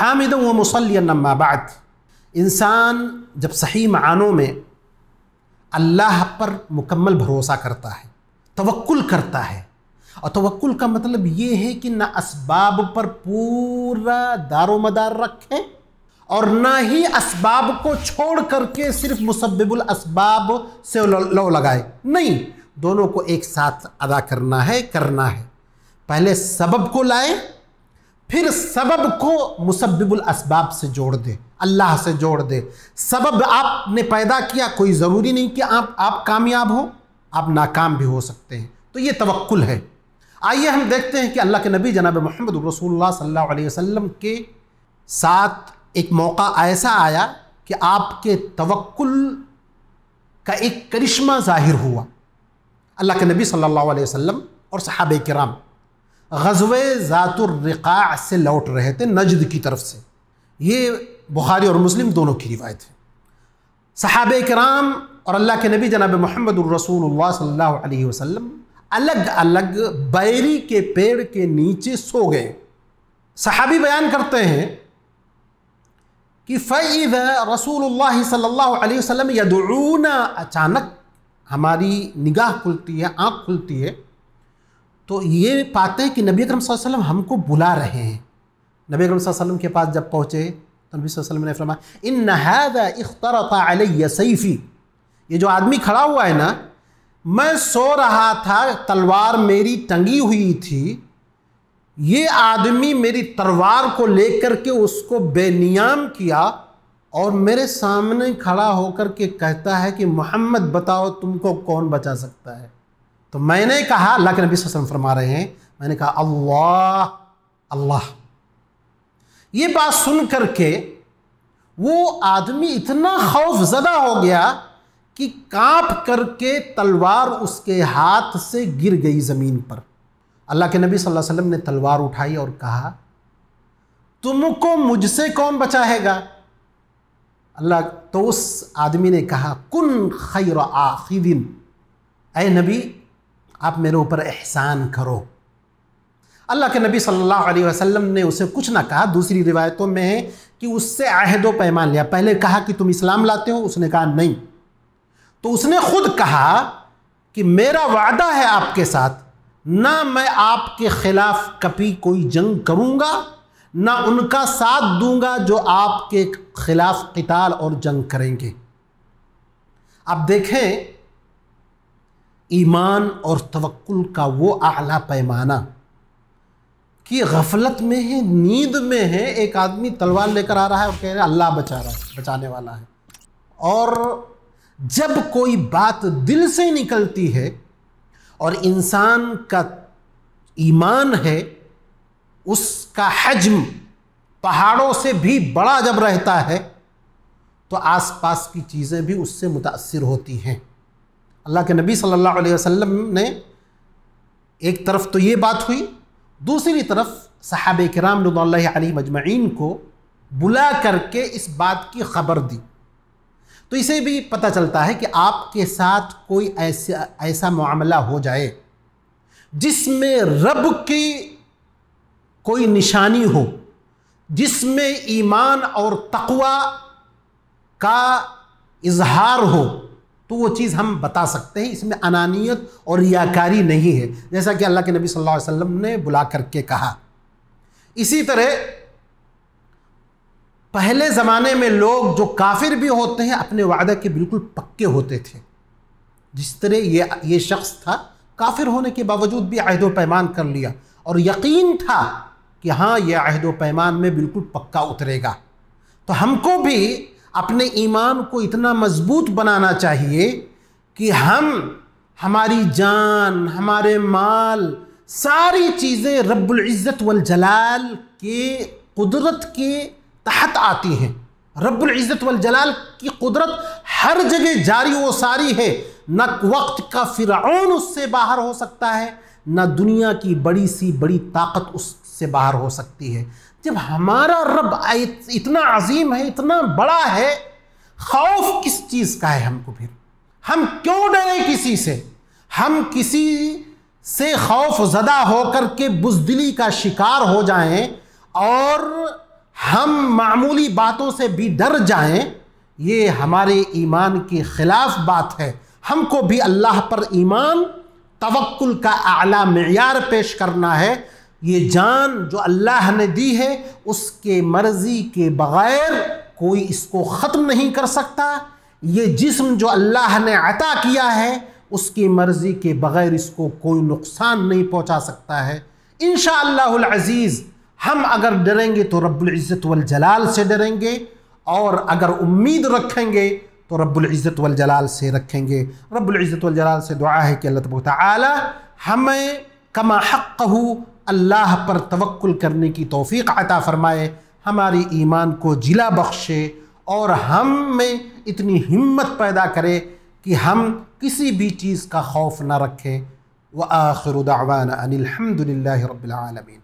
हामिदन व मुसल्लियन अम्मा बाद। इंसान जब सही मानों में अल्लाह पर मुकम्मल भरोसा करता है, तवक्कुल करता है, और तवक्कुल का मतलब ये है कि ना असबाब पर पूरा दारोमदार रखे और ना ही असबाब को छोड़ करके सिर्फ मुसब्बिबुल असबाब से लो लगाए, नहीं, दोनों को एक साथ अदा करना है। पहले सबब को लाए, फिर सबब को मुसब्बिबुल असबाब से जोड़ दे, अल्लाह से जोड़ दे। सबब आपने पैदा किया, कोई ज़रूरी नहीं कि आप कामयाब हो, आप नाकाम भी हो सकते हैं। तो ये तवक्कुल है। आइए हम देखते हैं कि अल्लाह के नबी जनाब मोहम्मद रसूलुल्लाह सल्लल्लाहु अलैहि वसल्लम के साथ एक मौका ऐसा आया कि आपके तवक्कुल का एक करिश्मा ज़ाहिर हुआ। अल्लाह के नबी सल्लल्लाहु अलैहि वसल्लम और सहाबे किराम ग़ज़वे ज़ातुर रिक़ा से लौट रहे थे, नजद की तरफ से। ये बुखारी और मुस्लिम दोनों की रिवायत है। सहाबे किराम और अल्लाह के नबी जनाब मोहम्मद रसूलुल्लाह सल्लल्लाहु अलैहि वसल्लम अलग अलग बैरी के पेड़ के नीचे सो गए। सहाबी बयान करते हैं कि फ़इज़ा रसूलुल्लाह सल्लल्लाहु अलैहि वसल्लम यदऊना, अचानक हमारी निगाह खुलती है, आँख खुलती है, तो ये पाते हैं कि नबी अकरम सल्लल्लाहु अलैहि वसल्लम हमको बुला रहे हैं। नबी अकरम सल्लल्लाहु अलैहि वसल्लम के पास जब पहुँचे तो नबी सल्लल्लाहु अलैहि वसल्लम ने फरमाया इन्न हाज़ा इख्तरता अलैया सैफ़ी, ये जो आदमी खड़ा हुआ है ना, मैं सो रहा था, तलवार मेरी टंगी हुई थी, ये आदमी मेरी तलवार को लेकर के उसको बेनियाम किया और मेरे सामने खड़ा होकर के कहता है कि मोहम्मद बताओ तुमको कौन बचा सकता है। तो मैंने कहा, अल्लाह के नबी सल्लल्लाहु अलैहि वसल्लम फरमा रहे हैं, मैंने कहा अल्लाह अल्लाह। ये बात सुन करके वो आदमी इतना खौफज़दा हो गया कि कांप करके तलवार उसके हाथ से गिर गई ज़मीन पर। अल्लाह के नबी सल्लल्लाहु अलैहि वसल्लम ने तलवार उठाई और कहा तुमको मुझसे कौन बचाएगा। तो उस आदमी ने कहा कुन खैर आखिदिन, ऐ नबी आप मेरे ऊपर एहसान करो। अल्लाह के नबी सल्लल्लाहु अलैहि वसल्लम ने उसे कुछ ना कहा। दूसरी रिवायतों में है कि उससे अहद व पैमान लिया। पहले कहा कि तुम इस्लाम लाते हो, उसने कहा नहीं। तो उसने खुद कहा कि मेरा वादा है आपके साथ, ना मैं आपके खिलाफ कभी कोई जंग करूंगा, ना उनका साथ दूंगा जो आपके खिलाफ क़िताल और जंग करेंगे। आप देखें ईमान और तवक्कुल का वो आला पैमाना कि गफलत में है, नींद में है, एक आदमी तलवार लेकर आ रहा है और कह रहा है अल्लाह बचा रहा है, बचाने वाला है। और जब कोई बात दिल से निकलती है और इंसान का ईमान है, उसका हज्म पहाड़ों से भी बड़ा जब रहता है तो आसपास की चीज़ें भी उससे मुतासिर होती हैं। अल्लाह के नबी सल्लल्लाहु अलैहि वसल्लम ने एक तरफ तो ये बात हुई, दूसरी तरफ सहाबे किराम रज़ियल्लाहु अलैहिम अजमईन को बुला करके इस बात की खबर दी। तो इसे भी पता चलता है कि आपके साथ कोई ऐसा मामला हो जाए जिसमें रब की कोई निशानी हो, जिसमें ईमान और तक़वा का इजहार हो, तो वो चीज़ हम बता सकते हैं। इसमें अनानियत और रियाकारी नहीं है, जैसा कि अल्लाह के नबी सल्लल्लाहु अलैहि वसल्लम ने बुला करके कहा। इसी तरह पहले ज़माने में लोग जो काफिर भी होते हैं अपने वादे के बिल्कुल पक्के होते थे। जिस तरह ये शख्स था, काफिर होने के बावजूद भी अहद व पैमान कर लिया और यकीन था कि हाँ ये अहद व पैमान में बिल्कुल पक्का उतरेगा। तो हमको भी अपने ईमान को इतना मजबूत बनाना चाहिए कि हमारी जान, हमारे माल, सारी चीज़ें रब्बुल इज़्ज़त वल जलाल के कुदरत के तहत आती हैं। रब्बुल इज़्ज़त वल जलाल की कुदरत हर जगह जारी व सारी है। न वक्त का फ़िरऔन उससे बाहर हो सकता है, न दुनिया की बड़ी सी बड़ी ताकत उससे बाहर हो सकती है। जब हमारा रब इतना अजीम है, इतना बड़ा है, खौफ किस चीज़ का है हमको? फिर हम क्यों डरे किसी से? हम किसी से खौफ ज़दा होकर के बुज़दिली का शिकार हो जाएं और हम मामूली बातों से भी डर जाएं, ये हमारे ईमान के खिलाफ बात है। हमको भी अल्लाह पर ईमान, तवक्कुल का आला मेयार पेश करना है। ये जान जो अल्लाह ने दी है, उसके मर्जी के बगैर कोई इसको ख़त्म नहीं कर सकता। ये जिस्म जो अल्लाह ने अता किया है, उसकी मर्जी के बगैर इसको कोई नुकसान नहीं पहुंचा सकता है। इंशाअल्लाहुल अज़ीज़ हम अगर डरेंगे तो रब्बुल इज़्ज़त वल जलाल से डरेंगे, और अगर उम्मीद रखेंगे तो रब्बुल इज़्ज़त वल जलाल से रखेंगे। रब्बुल इज़्ज़त वल जलाल से दुआ है कि अल्लाह तआला हमें कमा हक़्क़हू अल्लाह पर तवक्कुल करने की तौफ़ीक़ अता फ़रमाए, हमारी ईमान को जिला बख्शे और हम में इतनी हिम्मत पैदा करे कि हम किसी भी चीज़ का खौफ न रखें। व आखिरु दअवाना अनिल हम्दुलिल्लाहि रब्बिल आलमीन।